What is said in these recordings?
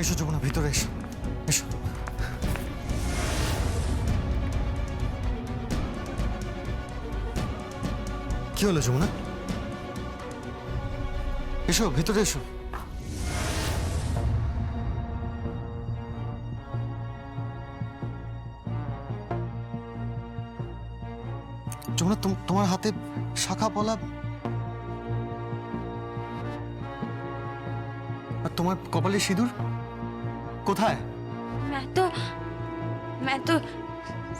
এসো যমুনা, ভিতরে এসো, এসো। কি হলো যমুনা? এসো, ভিতরে এসো। যমুনা, তোমার হাতে শাখা পলা আর তোমার কপালে সিঁদুর কোথায়? मैं तो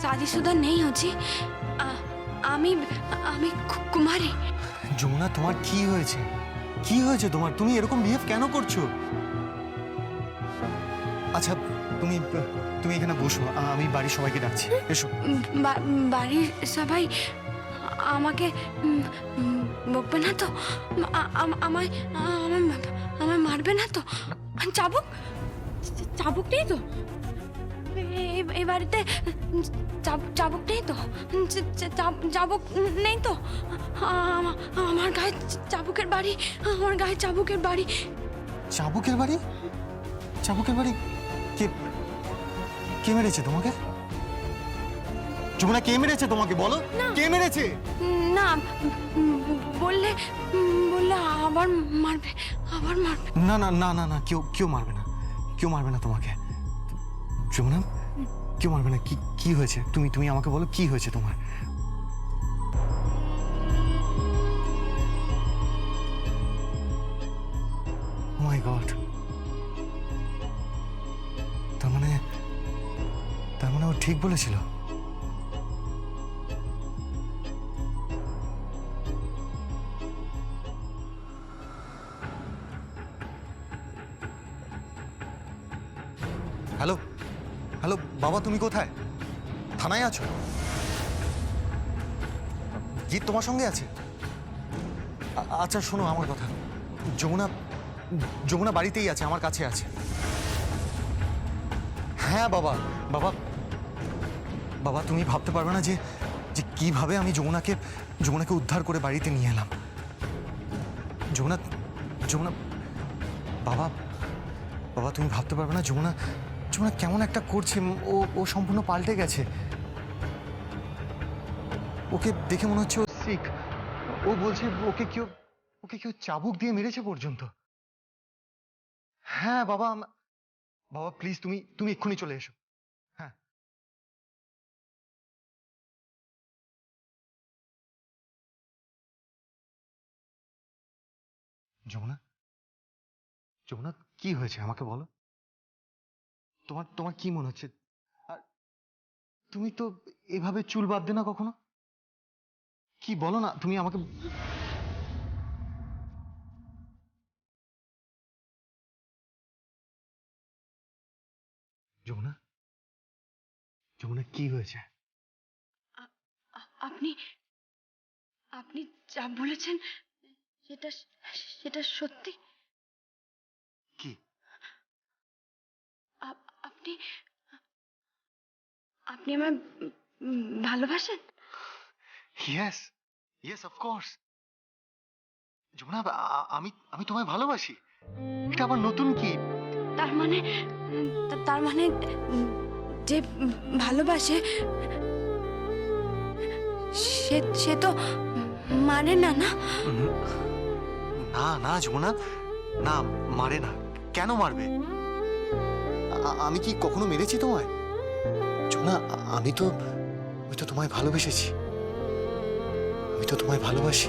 शादीशुदा नहीं हूँ जी। আমি আমি কুমারী। যমুনা, তোমার কি হয়েছে? কি হয়েছে তোমার? তুমি এরকম বিহেভ কেন করছো? আচ্ছা, তুমি তুমি এখানে বসো, আমি বাড়ির সবাইকে ডাকছি। এসো। বাড়ির সবাই আমাকে বকবে না তো? আমায় আমায় মারবে না তো? চাবুক চাবুক নেই তো এই বাড়িতে? চাবুক নেই তো? চাবুক নেই তো? আমার গায়ে চাবুকের বাড়ি, আমার গায়ে চাবুকের বাড়ি। চাবুকের বাড়ি? চাবুকের বাড়ি? কে কে মেরেছে তোমাকে? যমুনা, কে মেরেছে তোমাকে? বলো, কে মেরেছে? না, বললে বললে আবার মারবে, আবার মারবে। না না না না না, কেউ মারবে না, কেউ মারবে না তোমাকে। যমুনা, কেউ মারবে না। কি হয়েছে? তুমি আমাকে বলো, কি হয়েছে তোমার? মাই গড, তার মানে ও ঠিক বলেছিল। হ্যালো হ্যালো বাবা, তুমি কোথায়? থানায় আছো? জিৎ তোমার সঙ্গে আছে? আচ্ছা শোনো আমার কথা, যমুনা বাড়িতেই আছে, আমার কাছে আছে। হ্যাঁ বাবা, বাবা বাবা তুমি ভাবতে পারবে না যে কিভাবে আমি যমুনাকে উদ্ধার করে বাড়িতে নিয়ে এলাম। যমুনা বাবা বাবা তুমি ভাবতে পারবে না, যমুনা কেমন একটা করছে। ও সম্পূর্ণ পাল্টে গেছে। ওকে দেখে মনে হচ্ছে ও সিক। ও বলছে ওকে কেউ চাবুক দিয়ে মেরেছে পর্যন্ত। হ্যাঁ বাবা, বাবা প্লিজ তুমি এক্ষুনি চলে এসো। হ্যাঁ। যমুনা কি হয়েছে আমাকে বলো। তোমার কি মনে হচ্ছে? আর তুমি তো এভাবে চুল বাঁধবে না কখনো। কি বলো না তুমি আমাকে। যমুনা কি হয়েছে? আপনি আপনি যা বলেছেন সেটা সেটা সত্যি? কি? আপনি আপনি আমায় ভালোবাসেন? Yes yes of course. Jamuna, আমি তোমায় ভালোবাসি। এটা আবার নতুন কি? তার মানে যে ভালোবাসে সে তো মানে না? না না যমুনা, না মারে না। কেন মারবে? আমি কি কখনো মেরেছি তোমায়? যমুনা, আমি তো তোমায় ভালোবেসেছি। আমি তো তোমায় ভালোবাসি।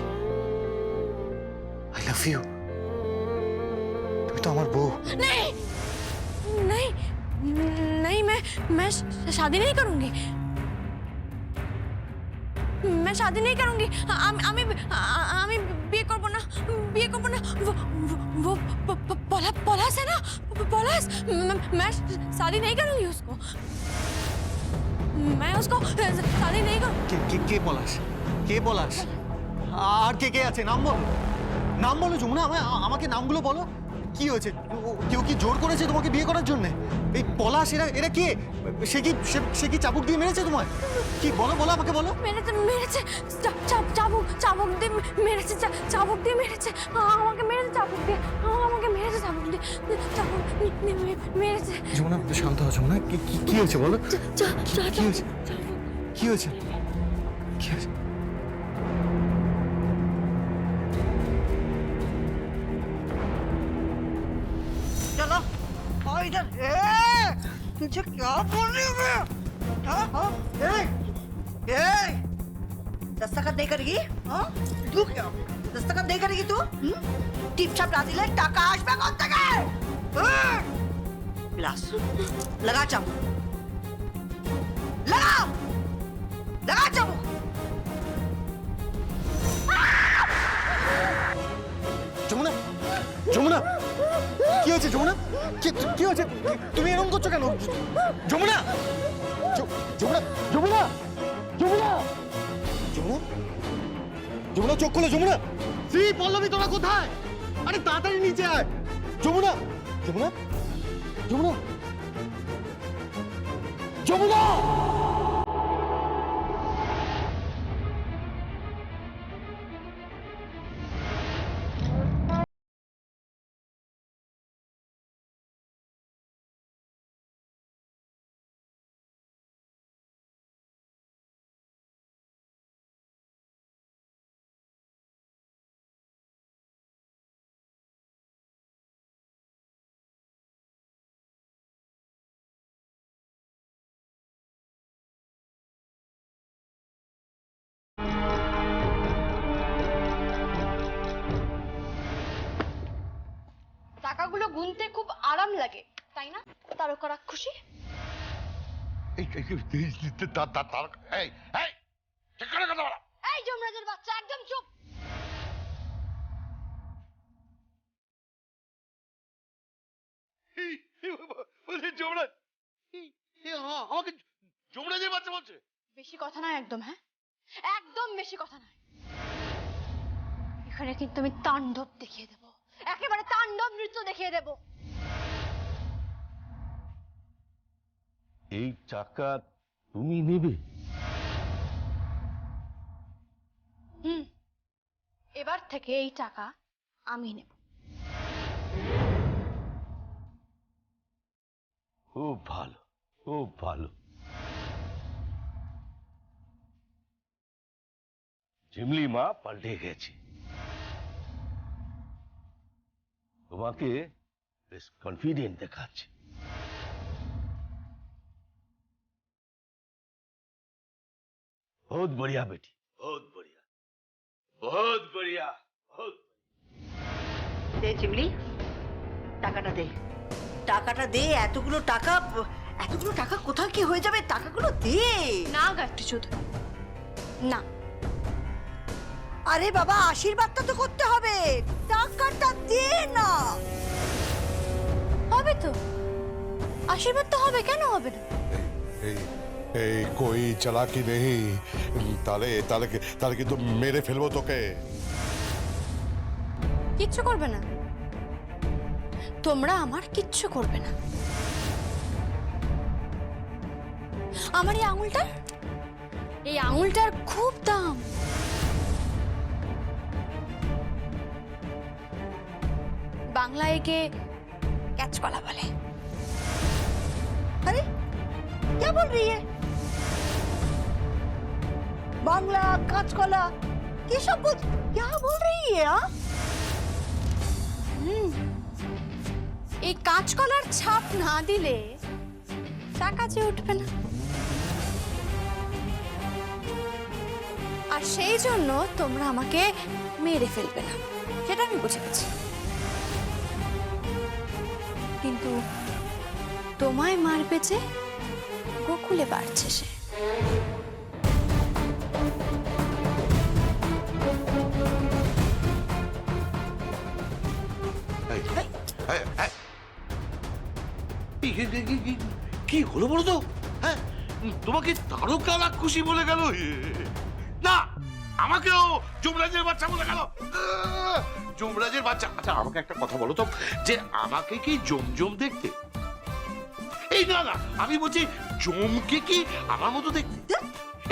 I love you. তুমি তো আমার বউ। नहीं नहीं नहीं, मैं शादी नहीं करूंगी। मैं शादी नहीं करूंगी। আমি বিয়ে করব না, বিয়ে করব না। वो पलाश है ना, पलाश। मैं शादी नहीं करूंगी उसको। मैं उसको शादी नहीं करूंगी। কে পলাশ? কে পলাশ? আর কে আছে? নাম বলো যমুনা, আমাকে নামগুলো বলো। কি হয়েছে? কেউ কি জোর করেছে তোমাকে বিয়ে করার জন্য? এই পলাশ এরা কে? সে কি চাবুক দিয়ে মেরেছে তোমায়? কি বলো আমাকে বলো। মেরেছে চাবুক দিয়ে মেরেছে। চাবুক দিয়ে মেরেছে আমাকে, মেরেছে চাবুক দিয়ে আমাকে, মেরেছে চাবুক দিয়ে। চাকু মেরেছে। যমুনা শান্ত হও যমুনা, কি হয়েছে বলো? কি হয়েছে? কি হয়েছে? কি হয়েছে? चलो आओ इधर। तुझे क्या बोल रही हूँ मैं? हाँ? दस्तखत नहीं करेगी? हाँ? तू क्या दस्तखत नहीं करेगी तू? टिपछाप ला दिले टाका আসবে কোথা থেকে? ग्लास लगा चाबुक, लगा चाबुक। যমুনা যমুনা কি হয়েছে যমুনা? কি হয়েছে? তুমি এরকম করছো কেন যমুনা? যমুনা যমুনা যমুনা যমুনা যমুনা চোখ খোলো যমুনা। শ্রী পল্লবী তোরা কোথায়? আরে তাড়াতাড়ি নিচে আয় যমুনা। যমুনা যমুনা যমুনা টাকাগুলো গুনতে খুব আরাম লাগে তাই না তারকা রাক্ষসী? এই যমরাজের বাচ্চা একদম চুপ। আমাকে যমরাজের বাচ্চা বলছে? বেশি কথা নয় একদম, হ্যাঁ একদম বেশি কথা নয়। এখানে কিন্তু আমি তাণ্ডব দেখিয়ে দেব, একেবারে তাণ্ডব নৃত্য দেখিয়ে দেব। এই চাকা তুমি নেবে? এবার থেকে এই টাকা আমি নেব। খুব ভালো, খুব ভালো। ঝিমলি মা পাল্টে গেছে, তোমাকে বেশ কনফিডেন্ট দেখাচ্ছে। बहुत बढ़िया बेटी, बहुत बढ़िया, बहुत बढ़िया, बहुत। দে চিমলি, টাকাটা দে, টাকাটা দে। এতগুলো টাকা কোথায় কি হয়ে যাবে? টাকাগুলো দে না গায়ত্রী চৌধুরী, না। আরে বাবা, আশীর্বাদটা তো করতে হবে, টাকাটা দে না। হবে তো, আশীর্বাদ তো হবে, কেন হবে না? कोई चालाकी नहीं, ताले ताले ताले की तो मेरे फिल्मों तो के কিচ্ছু করবে না, তোমরা আমার কিচ্ছু করবে না। আমার এই আঙুলটার খুব দাম। বাংলা একে ক্যাচকলা বলে। अरे क्या बोल रही है? बांग्ला कांचकला ये सब क्या बोल रही है? এই কাঁচকলার ছাপ না দিলে টাকা যে উঠবে না, আর সেই জন্য তোমরা আমাকে মেরে ফেলবে না, সেটা আমি বুঝে গেছি। কিন্তু তোমায় মারবে যে গোকুলে বাড়ছে সে। কি হলো বলো তো? হ্যাঁ, তোমাকে তারকা রাক্ষসী বলে গেল, না আমাকেও যমরাজের বাচ্চা বলে গেল। যমরাজের বাচ্চা। আচ্ছা আমাকে একটা কথা বলো তো, যে আমাকে কি জমজম দেখতে? এই না না, আমি বলছি জমকে কি আমার মতো দেখতে?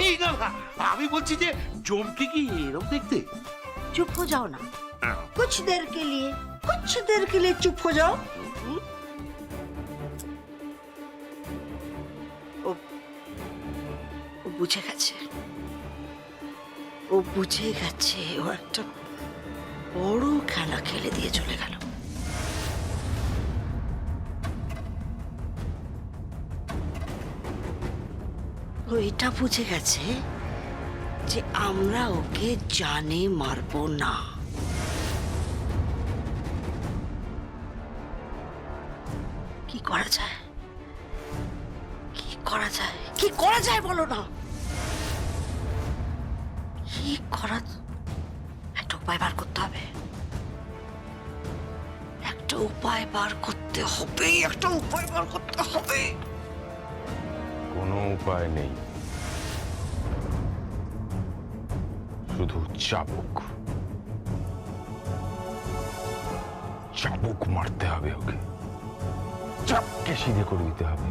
এই না না, আমি বলছি যে জমকে কি এরকম দেখতে? चुप हो जाओ ना, कुछ देर के लिए चुप हो जाओ। ও ও বুঝে গেছে, ও বুঝে গেছে, ও একটা বড় খেলা খেলে দিয়ে চলে গেল। ও এটা বুঝে গেছে যে আমরা ওকে জানে মারবো না। কি করা যায়, কি করা যায়, কি করা যায় বলো না? কি করা, একটা উপায় বার করতে হবে, একটা উপায় বার করতে হবে, একটা উপায় বার করতে হবে। কোনো উপায় নেই, শুধু চাবুক চাবুক মারতে হবে ওকে, চাপকে সিধে করে দিতে হবে।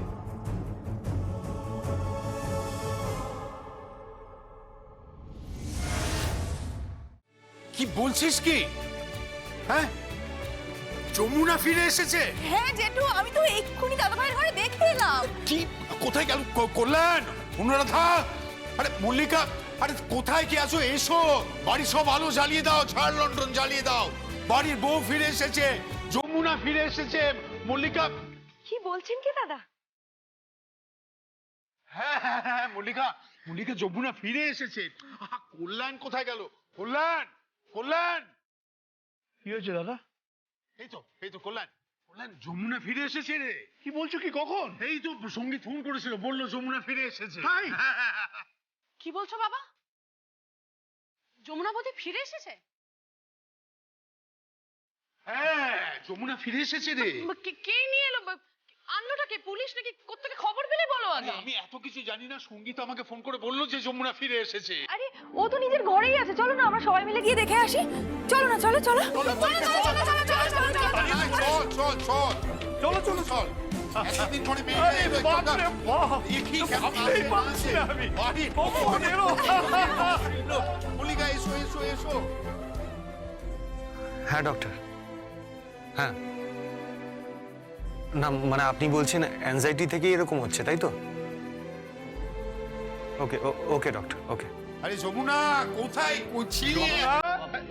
কি বলছিস কি? হ্যাঁ, যমুনা ফিরে এসেছে? হ্যাঁ জেঠু, আমি তো এক্ষুনি দাদা ভাইয়ের ঘরে দেখে এলাম। কি, কোথায় গেল? কল্যাণ, অনুরাধা, আরে মল্লিকা, আরে কোথায় কি আছো? এসো, বাড়ির সব আলো জ্বালিয়ে দাও, ঝাড় লন্ডন জ্বালিয়ে দাও। বাড়ির বউ ফিরে এসেছে, যমুনা ফিরে এসেছে। মল্লিকা, কি বলছেন কি দাদা? হ্যাঁ হ্যাঁ হ্যাঁ, মল্লিকা, মল্লিকা, যমুনা ফিরে এসেছে। আহা, কল্যাণ কোথায় গেল? কল্যাণ, কল্যাণ, কি হয়েছে দাদা? এই তো কল্যাণ, কল্যাণ, যমুনা ফিরে এসেছে রে। কি বলছো, কি কখন? এই তো সঙ্গীত ফোন করেছিল, বললো যমুনা ফিরে এসেছে। তাই? কি বলছো বাবা? যমুনা বৌদি ফিরে এসেছে? হ্যাঁ, যমুনা ফিরে এসেছে রে। কে নিয়ে এলো? আনলোটা কে? পুলিশ নাকি? কোত্থেকে খবর পেলে বলো আরে, আমি এত কিছু জানি না, সঙ্গীত আমাকে ফোন করে বললো যে যমুনা ফিরে এসেছে। আরে ও তো নিজের ঘরেই আছে, চলো না আমরা সবাই মিলে গিয়ে দেখে আসি। চলো না, চলো চলো চলো চলো চলো চলো চল। এতদিন পরে মেয়েটা এলো, বাপরে বাপ, এ কি কেন ভাবতেই পারছি না আমি। কখন এলো? মল্লিকা, এসো এসো এসো। হ্যাঁ ডক্টর, হ্যাঁ। না মানে আপনি বলছেন অ্যাংজাইটি থেকে এরকম হচ্ছে, তাই তো? ওকে ওকে ডক্টর, ওকে। আরে যমুনা কোথায়? ছিলে?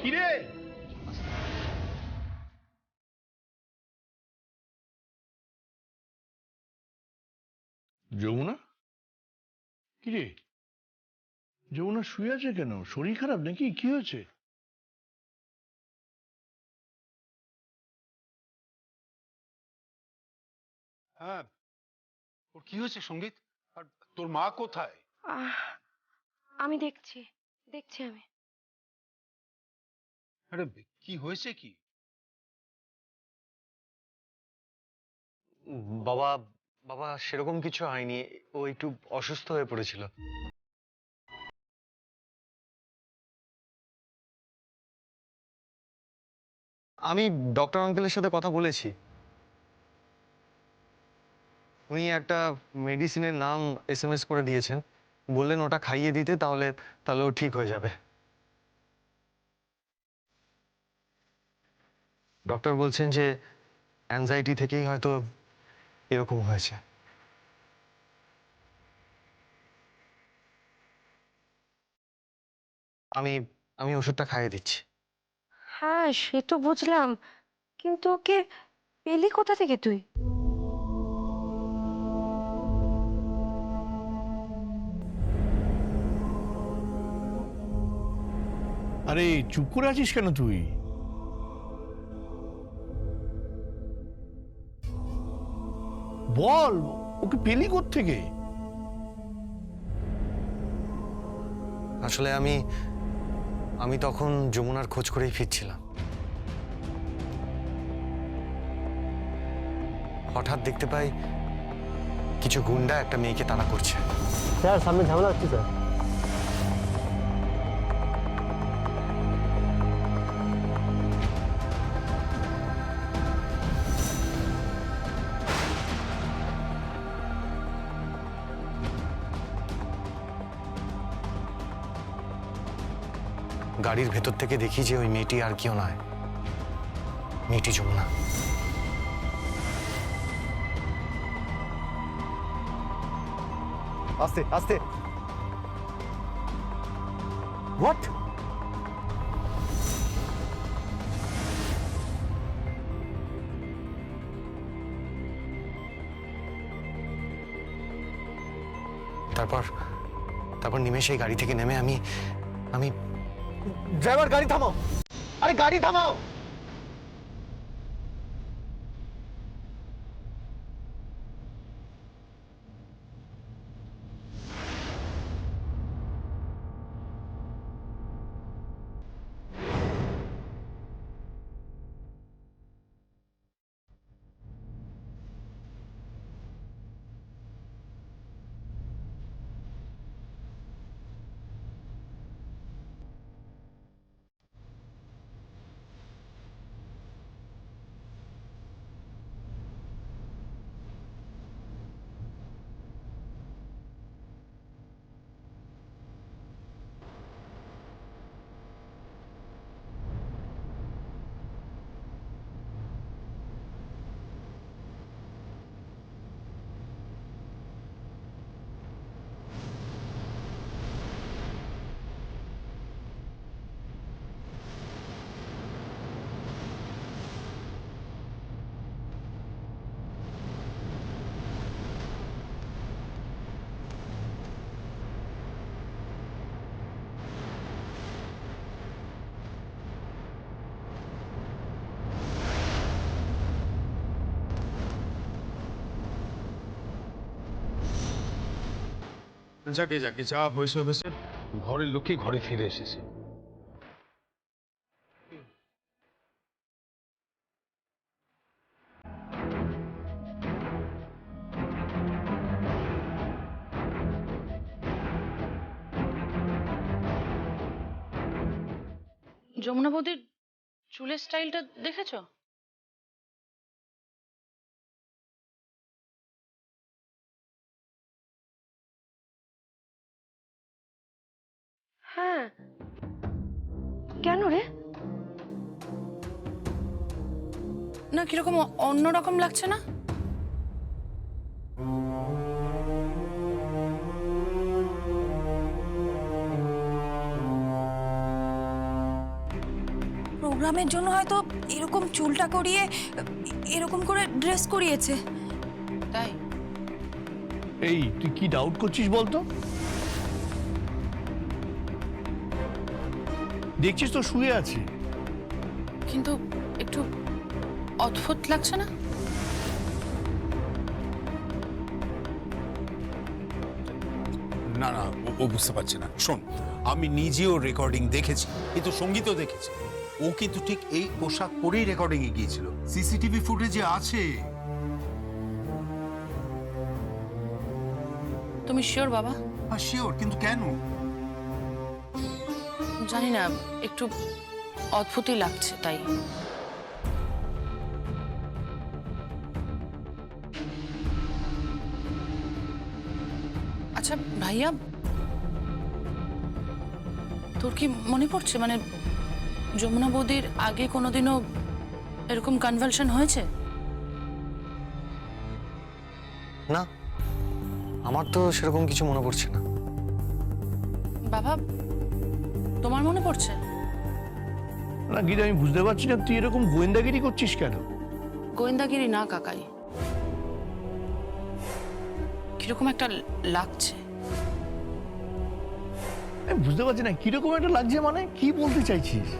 কি রে? যমুনা, কি রে? যমুনা শুয়ে আছে কেন? শরীর খারাপ নাকি? কি হয়েছে? হ্যাঁ, ওর কি হয়েছে সঙ্গীত? আর তোর মা কোথায়? আমি দেখছি আমি। আরে কি হয়েছে কি? বাবা বাবা সেরকম কিছু হয়নি, ও একটু অসুস্থ হয়ে পড়েছিল। আমি ডক্টর আঙ্কেলের সাথে কথা বলেছি, উনি একটা মেডিসিনের নাম SMS করে দিয়েছেন, বললেন ওটা খাইয়ে দিতে, তাহলে ও ঠিক হয়ে যাবে। ডক্টর বলছেন যে অ্যাংজাইটি থেকেই হয়তো এরকম হয়েছে। আমি ওষুধটা খাইয়ে দিচ্ছি। হ্যাঁ সে তো বুঝলাম, কিন্তু ওকে পেলি কোথা থেকে তুই? আরে চুপ করে আছিস কেন তুই? বল, ওকে পেলি কোত্থেকে? আসলে আমি তখন যমুনার খোঁজ করেই ফিরছিলাম, হঠাৎ দেখতে পাই কিছু গুন্ডা একটা মেয়েকে তাড়া করছে। স্যার সামনে ঝামেলা হচ্ছে স্যার। গাড়ির ভেতর থেকে দেখি যে ওই মেয়েটি আর কেউ নয়, মেয়েটি যমুনা। আস্তে আস্তে। হোয়াট? তারপর তারপর নিমেষেই গাড়ি থেকে নেমে আমি আমি ড্রাইভার গাড়ি থামাও, আরে গাড়ি থামাও। যাকে যাকে যা হয়েছে হয়েছে, ঘরের লোকই ঘরে ফিরে এসেছে। যমুনা বৌদির চুলের স্টাইলটা দেখেছো? হ্যাঁ, কেন রে? না কিরকম অন্যরকম লাগছে না? প্রোগ্রামের জন্য হয়তো এরকম চুলটা করিয়ে এরকম করে ড্রেস করিয়েছে। তাই? এই তুই কি ডাউট করছিস বলতো? দেখছিস তো শুয়ে আছে। কিন্তু একটু অদ্ভুত লাগছে না? না না, ও বুঝতে পারছে না। শোন, আমি নিজেও রেকর্ডিং দেখেছি, কিন্তু সঙ্গীতও দেখেছি। ও কিন্তু ঠিক এই পোশাক পরেই রেকর্ডিং এ গিয়েছিল। সিসিটিভি ফুটেজে আছে। তুমি শিওর বাবা? হ্যাঁ শিওর, কিন্তু কেন? জানি না, একটু অদ্ভুতই লাগছে তাই। আচ্ছা ভাইয়া, তোর কি মনে পড়ছে মানে যমুনা বৌদির আগে কোনোদিনও এরকম কনভালশন হয়েছে? না, আমার তো সেরকম কিছু মনে পড়ছে না। বাবা, তোমার মনে পড়ছে? না গীতা, আমি বুঝতে পারছি না তুই এরকম গোয়েন্দাগিরি করছিস কেন? গোয়েন্দাগিরি না কাকাই, কিরকম একটা লাগছে। আমি বুঝতে পারছি না কিরকম একটা লাগছে, মানে কি বলতে চাইছিস?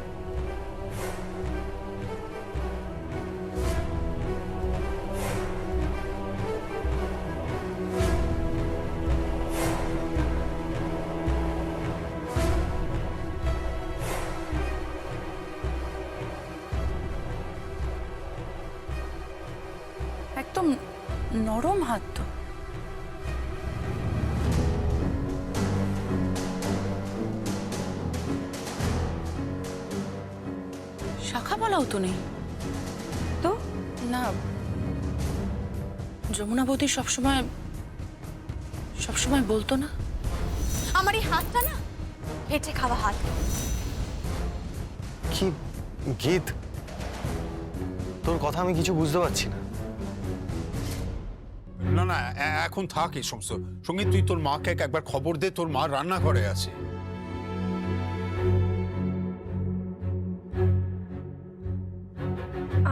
একদম নরম হাত তো। শাখা বলাও তো নেই তো না। যমুনা বৌদি সবসময় বলতো না, আমার এই হাতটা না হেঁটে খাওয়া হাত। কি গীত, তোর কথা আমি কিছু বুঝতে পারছি না। না না এখন থাক এই সমস্ত। সঙ্গীত, তুই তোর মাকে একবার খবর দে, তোর মা রান্নাঘরে আছে।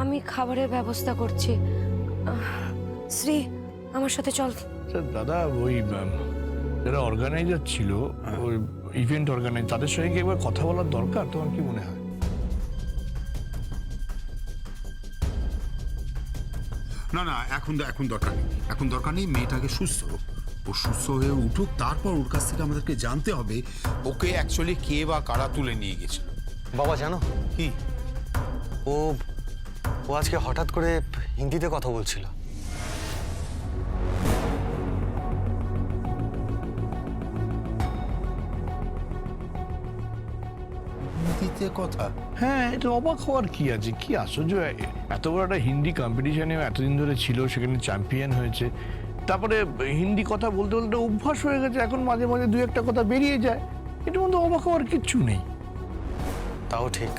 আমি খাবারের ব্যবস্থা করছি। শ্রী, আমার সাথে চল। স্যার দাদা, ওই যারা অর্গানাইজার ছিল, ওই ইভেন্ট অর্গানাইজ, তাদের সঙ্গে কি একবার কথা বলার দরকার, তোমার কি মনে হয়? না না, এখন দরকার নেই, এখন দরকার নেই। মেয়েটাকে সুস্থ হোক, ও সুস্থ হয়ে উঠুক, তারপর ওর কাছ থেকে আমাদেরকে জানতে হবে ওকে অ্যাকচুয়ালি কে বা কারা তুলে নিয়ে গেছিল। বাবা জানো কি? ও ও আজকে হঠাৎ করে হিন্দিতে কথা বলছিল। হিন্দিতে কথা? হ্যাঁ, এটা অবাক হওয়ার কি আছে? কি আশ্চর্য! এত বড় একটা হিন্দি কম্পিটিশনে এতদিন ধরে ছিল, সেখানে চ্যাম্পিয়ন হয়েছে, তারপরে হিন্দি কথা বলতে বলতে অভ্যাস হয়ে গেছে, এখন মাঝে মাঝে দু একটা কথা বেরিয়ে যায়। এটার মধ্যে অবাক হওয়ার কিচ্ছু নেই। তাও ঠিক।